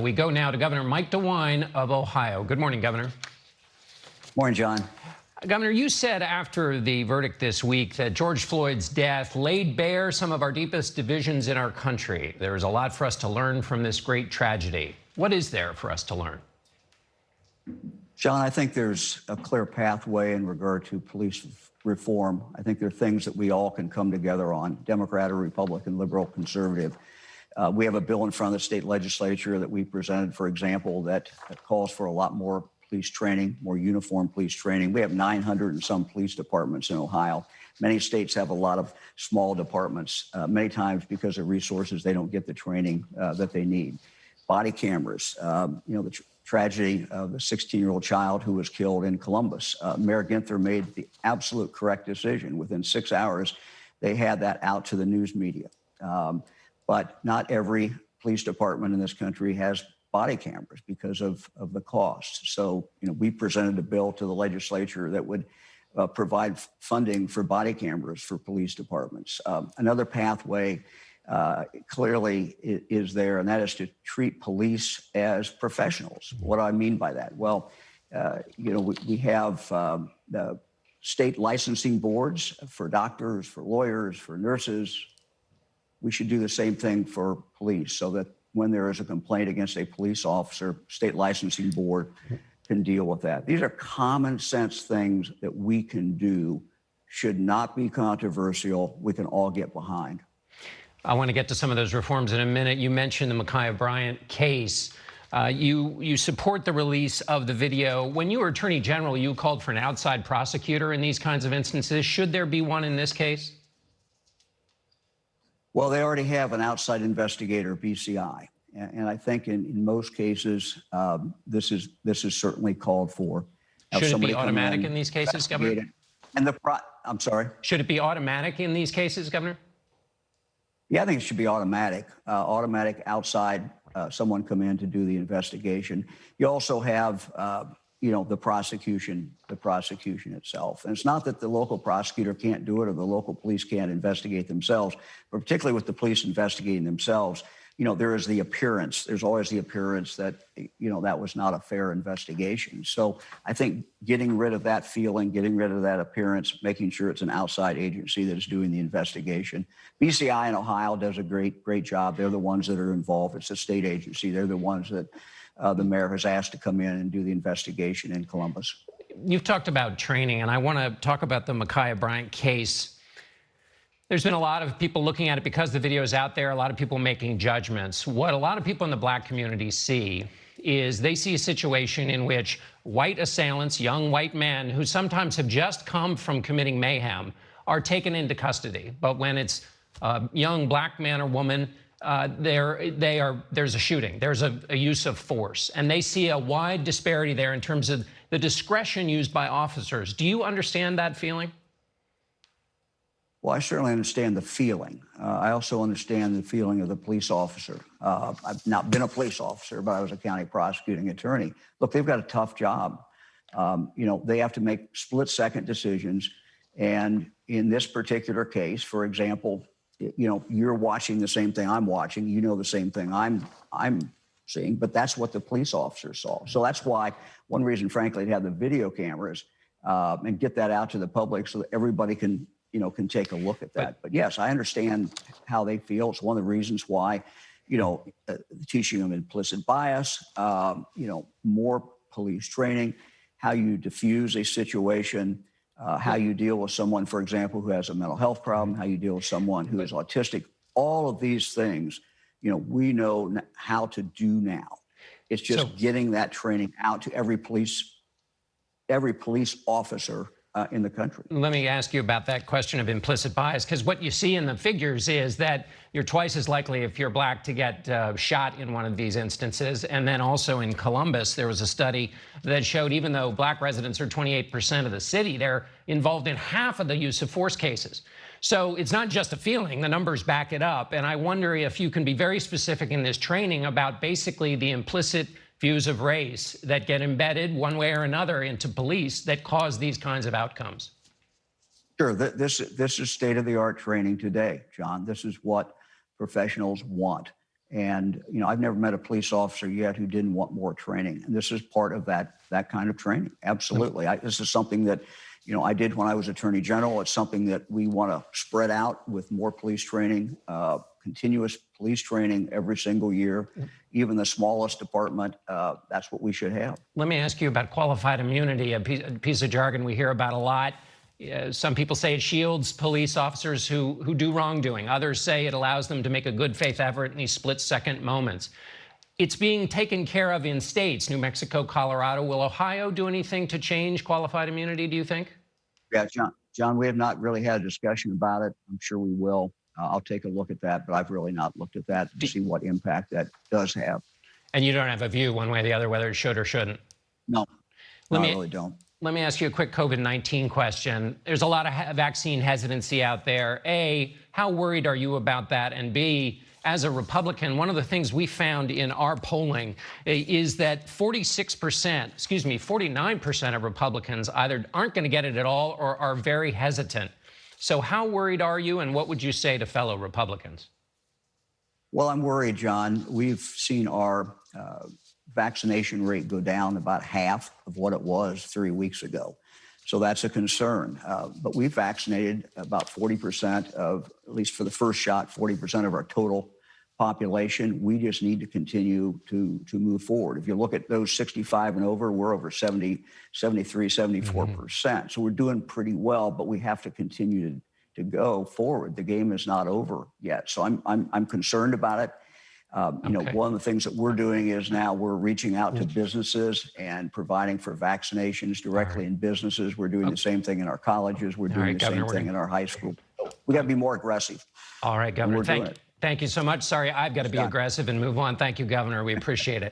We go now to Governor Mike DeWine of Ohio. Good morning, Governor. Morning, John. Governor, you said after the verdict this week that George Floyd's death laid bare some of our deepest divisions in our country. There is a lot for us to learn from this great tragedy. What is there for us to learn? John, I think there's a clear pathway in regard to police reform. I think there are things that we all can come together on, Democrat or Republican, liberal, conservative. We have a bill in front of the state legislature that we presented, for example, that calls for a lot more police training, more uniform police training. We have 900 and some police departments in Ohio. Many states have a lot of small departments. Many times because of resources, they don't get the training that they need. Body cameras, the tragedy of the 16-year-old child who was killed in Columbus. Mayor Ginther made the absolute correct decision. Within 6 hours, they had that out to the news media. But not every police department in this country has body cameras because of the cost. So, we presented a bill to the legislature that would provide funding for body cameras for police departments. Another pathway clearly is there, and that is to treat police as professionals. What do I mean by that? Well, we have the state licensing boards for doctors, for lawyers, for nurses. We should do the same thing for police so that when there is a complaint against a police officer, state licensing board can deal with that. These are common sense things that we can do, should not be controversial. We can all get behind. I want to get to some of those reforms in a minute. You mentioned the Ma'Khia Bryant case. You support the release of the video. When you were Attorney General, you called for an outside prosecutor in these kinds of instances. Should there be one in this case? Well, they already have an outside investigator, BCI, and I think in most cases, this is certainly called for. Should it be automatic in these cases, Governor? And I'm sorry? Should it be automatic in these cases, Governor? Yeah, I think it should be automatic. Automatic outside, someone come in to do the investigation. You also have, the prosecution itself. And it's not that the local prosecutor can't do it or the local police can't investigate themselves, but particularly with the police investigating themselves, there is the appearance. There's always the appearance that, that was not a fair investigation. So I think getting rid of that feeling, getting rid of that appearance, making sure it's an outside agency that is doing the investigation. BCI in Ohio does a great job. They're the ones that are involved. It's a state agency. They're the ones that the mayor has asked to come in and do the investigation in Columbus. You've talked about training, and I want to talk about the Ma'Khia Bryant case. There's been a lot of people looking at it because the video is out there, a lot of people making judgments. What a lot of people in the black community see is they see a situation in which white assailants, young white men who sometimes have just come from committing mayhem, are taken into custody. But when it's a young black man or woman, there's a shooting, there's a use of force, and they see a wide disparity there in terms of the discretion used by officers. Do you understand that feeling? Well, I certainly understand the feeling. I also understand the feeling of the police officer. I've not been a police officer, but I was a county prosecuting attorney. Look, they've got a tough job. They have to make split-second decisions. And in this particular case, for example, you're watching the same thing I'm watching. You know the same thing I'm seeing, but that's what the police officer saw. So that's why one reason, frankly, to have the video cameras and get that out to the public so that everybody can take a look at that. But yes, I understand how they feel. It's one of the reasons why, teaching them implicit bias, more police training, how you diffuse a situation, how you deal with someone, for example, who has a mental health problem, how you deal with someone who is autistic. All of these things, we know how to do now. It's just getting that training out to every police officer in the country. Let me ask you about that question of implicit bias, because what you see in the figures is that you're twice as likely if you're black to get shot in one of these instances. And then also in Columbus, there was a study that showed even though black residents are 28% of the city, they're involved in half of the use of force cases. So it's not just a feeling, the numbers back it up. And I wonder if you can be very specific in this training about basically the implicit views of race that get embedded one way or another into police that cause these kinds of outcomes. Sure. This is state-of-the-art training today, John. This is what professionals want. And, you know, I've never met a police officer yet who didn't want more training. And this is part of that kind of training. Absolutely. This is something that, you know, I did when I was Attorney General. It's something that we want to spread out with more police training, continuous police training every single year, even the smallest department. That's what we should have. Let me ask you about qualified immunity, a piece of jargon we hear about a lot. Some people say it shields police officers who do wrongdoing. Others say it allows them to make a good faith effort in these split-second moments. It's being taken care of in states, New Mexico, Colorado. Will Ohio do anything to change qualified immunity, do you think? Yeah, John, we have not really had a discussion about it. I'm sure we will. I'll take a look at that, but I've really not looked at that to see what impact that does have. And you don't have a view one way or the other whether it should or shouldn't? No, I really don't. Let me ask you a quick COVID-19 question. There's a lot of vaccine hesitancy out there. A, how worried are you about that? And B, as a Republican, one of the things we found in our polling is that 49% of Republicans either aren't going to get it at all or are very hesitant. So how worried are you, and what would you say to fellow Republicans? Well, I'm worried, John. We've seen our vaccination rate go down about half of what it was 3 weeks ago. So that's a concern. But we've vaccinated about 40% of, at least for the first shot, 40% of our total population. We just need to continue to move forward. If you look at those 65 and over, we're over 70, 73, 74%. So we're doing pretty well, but we have to continue to go forward. The game is not over yet. So I'm concerned about it. You know, one of the things that we're doing is now we're reaching out to businesses and providing for vaccinations directly in businesses. We're doing the same thing in our colleges. We're doing the same thing in our high school. We got to be more aggressive. All right, Governor. Thank you so much. Sorry, I've got to be aggressive and move on. Thank you, Governor. We appreciate it.